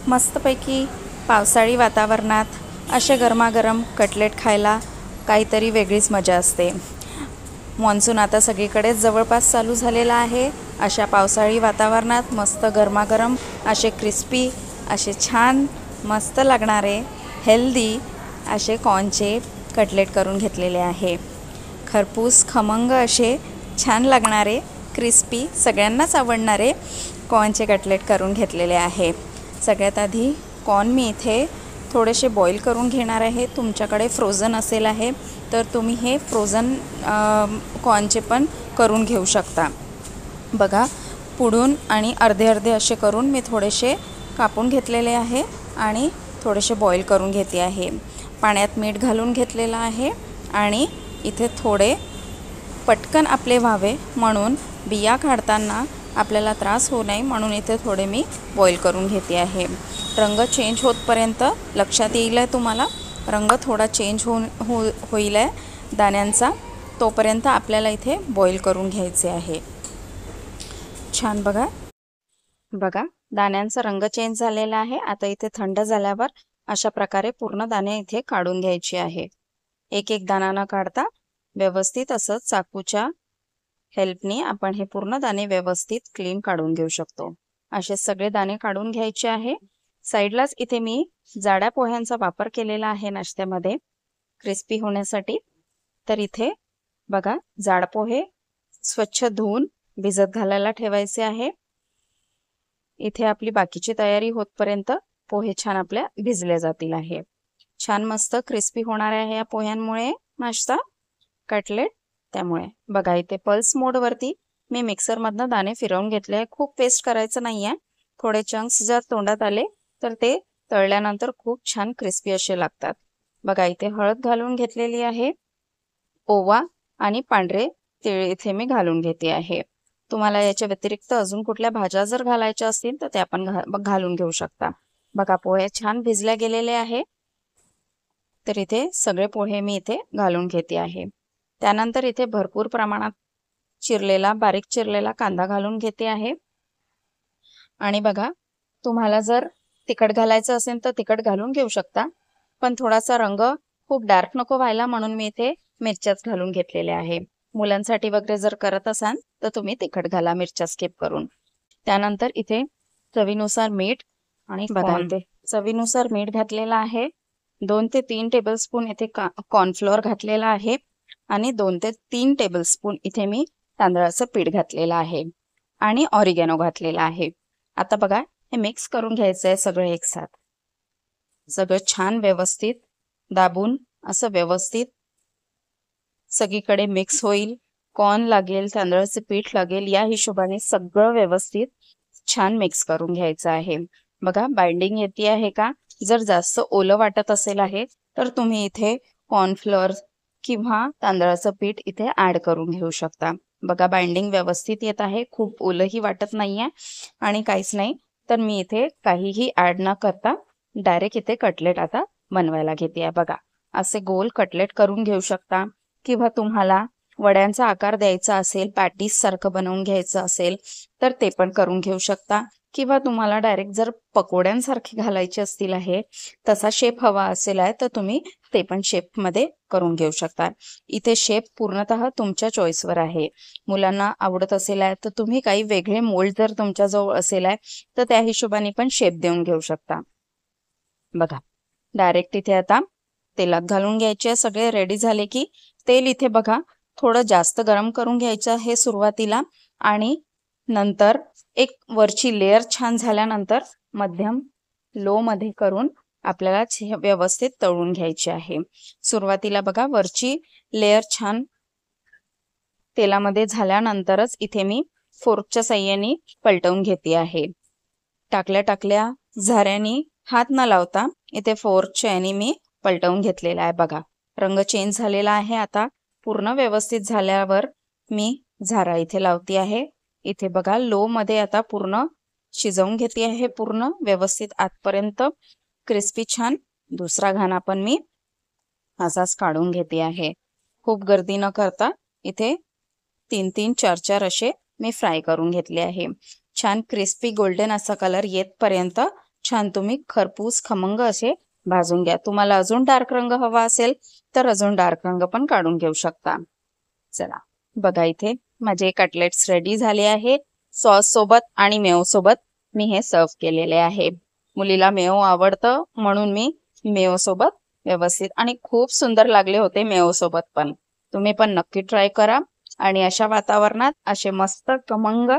मस्तपैकी पावसाळी वातावरणात असे गरमागरम कटलेट खायला काहीतरी वेगळीच मजा असते। मॉन्सून आता सगळीकडेच जवळपास चालू झालेला आहे। अशा पावसाळी वातावरणात मस्त गरमागरम असे क्रिस्पी असे छान मस्त लागणारे हेल्दी असे कॉर्नचे कटलेट करून घेतलेले आहे। खरपूस खमंग असे छान लागणारे क्रिस्पी सगळ्यांनाच आवडणारे कॉर्नचे कटलेट करून घेतलेले आहे। सगळ्यात आधी कॉर्न मी इथे थोडेसे बॉईल करून घेणार आहे। तुमच्याकडे फ्रोझन असेल आहे तर तुम्ही हे फ्रोझन कॉर्नचे पण करून घेऊ शकता। बघा पुढून आणि अर्धे अर्धे असे करून मी थोडेसे कापून घेतलेले आहे आणि थोडेसे बॉईल करून घेते आहे। पाण्यात मीठ घालून घेतलेलं आहे आणि इथे थोडे पटकन आपले व्हावे म्हणून बिया काढताना आपल्याला त्रास होऊ नये म्हणून इथे थोडे मी बॉईल करून घेते आहे। रंग चेंज होतपर्यंत लक्षात येईल तुम्हाला रंग थोडा चेंज होईल दाण्यांचा, तोपर्यंत आपल्याला इथे बॉईल करून घ्यायचे आहे। छान बघा दाण्यांचा रंग चेंज झालेला आहे। आता इथे थंड झाल्यावर अशा प्रकारे पूर्ण दाणे इथे काढून घ्यायचे आहे। एक एक दाणा न काढता व्यवस्थित असं चाकूच्या हेल्पने आपण हे पूर्ण दाणे व्यवस्थित क्लीन काढून घेऊ शकतो। असे सगळे दाणे काढून घ्यायचे आहे। साइडलाच इथे मी जाड्या पोह्यांचा वापर केलेला आहे नाश्त्यामध्ये क्रिस्पी होण्यासाठी। तर इथे बघा जाड पोहे स्वच्छ धुवून भिजत घालायला ठेवायचे आहे। इथे आपली बाकीची तयारी होतपर्यंत पोहे छान आपल्या भिजले जातील आहे। छान मस्त क्रिस्पी होणार आहे या पोह्यांमुळे नाश्ता कटलेट। त्यामुळे बघा इथे पल्स मोड वरती मी मिक्सर मधनं दाणे फिरवून घेतले आहे। खूप पेस्ट करायचं नाहीये। थोडे चंक्स जर तोंडात आले तर ते तळल्यानंतर खूप छान क्रिस्पी असे लागतात। बघा इथे हळद घालून घेतलेली आहे, ओवा आणि पांढरे तीळ इथे मी घालून घेते आहे। तुम्हाला याच्या व्यतिरिक्त अजून कुठल्या भाज्या जर घालायच्या असतील तर त्या पण घालून घेऊ शकता। बघा पोहे छान भिजले गेलेले आहे। तर इथे सगळे पोहे मी इथे घालून घेते आहे। त्यानंतर इथे भरपूर प्रमाणात बारीक चिरलेला कांदा घालून घेते आहे। आणि बघा तुम्हाला जर तिखट घालायचं असेल तर तिखट घालून घेऊ शकता, पण थोडासा रंग खूप डार्क नको व्हायला म्हणून मी इथे मिरच्याच घालून घेतलेल्या आहे। मुलांसाठी वगैरे जर करत असाल तर तुम्ही तिखट घाला मिरच्या स्किप करून। त्यानंतर इथे चवीनुसार मीठ आणि बघा इथे चवीनुसार मीठ घातलेला आहे। 2 ते 3 टेबलस्पून इथे कॉर्नफ्लोअर घातलेला आहे आणि 2 ते 3 टेबलस्पून इथे मी तांदळाचं पीठ घातलेलं आहे आणि ऑरिगॅनो घातलेला आहे। आता बघा हे मिक्स करून घ्यायचं आहे सगळं एकसाथ। सगळं छान व्यवस्थित दाबून असं व्यवस्थित सगळीकडे मिक्स होईल। कॉर्न लागेल, तांदळाचं पीठ लागेल या हिशोबाने सगळं व्यवस्थित छान मिक्स करून घ्यायचं आहे। बघा बाइंडिंग येते आहे का? जर जास्त ओलं वाटत असेल आहे तर तुम्ही इथे कॉर्नफ्लोअर किंवा तांदळाचं पीठ इथे ऍड करून घेऊ शकता। बघा बाइंडिंग व्यवस्थित येत आहे, खूप ओलंही वाटत नाहीये आणि काहीच नाही। तर मी इथे काहीही ऍड न करता डायरेक्ट इथे कटलेट आता बनवायला घेते आहे। बघा असे गोल कटलेट करून घेऊ शकता किंवा तुम्हाला वड्यांचा आकार द्यायचा असेल, पॅटीस सारखं बनवून घ्यायचं असेल तर ते पण करून घेऊ शकता किंवा तुम्हाला डायरेक्ट जर पकोड्यांसारखे घालायचे असतील आहे, तसा शेप हवा असेल आहे तर तुम्ही ते पण शेप मध्ये करून घेऊ शकता। इथे शेप पूर्णतः तुमच्या चॉईसवर आहे। मुलांना आवडत असेल आहे तर तुम्ही काही वेगळे मोल्ड जर तुमच्या जवळ असेल आहे तर त्या हिशोबाने पण शेप देऊन घेऊ शकता। बघा डायरेक्ट इथे आता तेलात घालून घ्यायचे। सगळे रेडी झाले की तेल इथे बघा थोडं जास्त गरम करून घ्यायचं आहे सुरुवातीला आणि नंतर एक वरची लेयर छान झाल्यानंतर मध्यम लो मध्ये करून आपल्याला व्यवस्थित तळून घ्यायची आहे। सुरुवातीला बघा वरची लेयर छान तेलामध्ये झाल्यानंतरच इथे मी फोर्कच्या साहाय्याने पलटवून घेते आहे। टाकल्या झाऱ्याने हात न लावता इथे फोर्कच्या याने मी पलटवून घेतलेला आहे। बघा रंग चेंज झालेला आहे। आता पूर्ण व्यवस्थित झाल्यावर मी झारा इथे लावते आहे। इथे बघा लो मध्ये आता पूर्ण शिजवून घेते आहे, पूर्ण व्यवस्थित आतपर्यंत क्रिस्पी छान। दुसरा घाना पण मी असाच काढून घेते आहे। खूप गर्दी न करता इथे 3-3 4-4 असे मी फ्राय करून घेतले आहे। छान क्रिस्पी गोल्डन असा कलर येतपर्यंत छान तुम्ही खरपूस खमंग असे भाजून घ्या. तुम्हाला अजून डार्क रंग हवा असेल तर अजून डार्क रंग पण काढून घेऊ शकता. चला बघा, इथे माझे कटलेट्स रेडी झाले आहे. सॉस सोबत आणि मेयो सोबत मी हे सर्व केलेले आहे. मुलीला मेयो आवडतं म्हणून मी मेयो सोबत व्यवस्थित, आणि खूप सुंदर लागले होते मेयो सोबत पण. तुम्ही पण नक्की ट्राय करा आणि अशा वातावरणात असे मस्त खमंग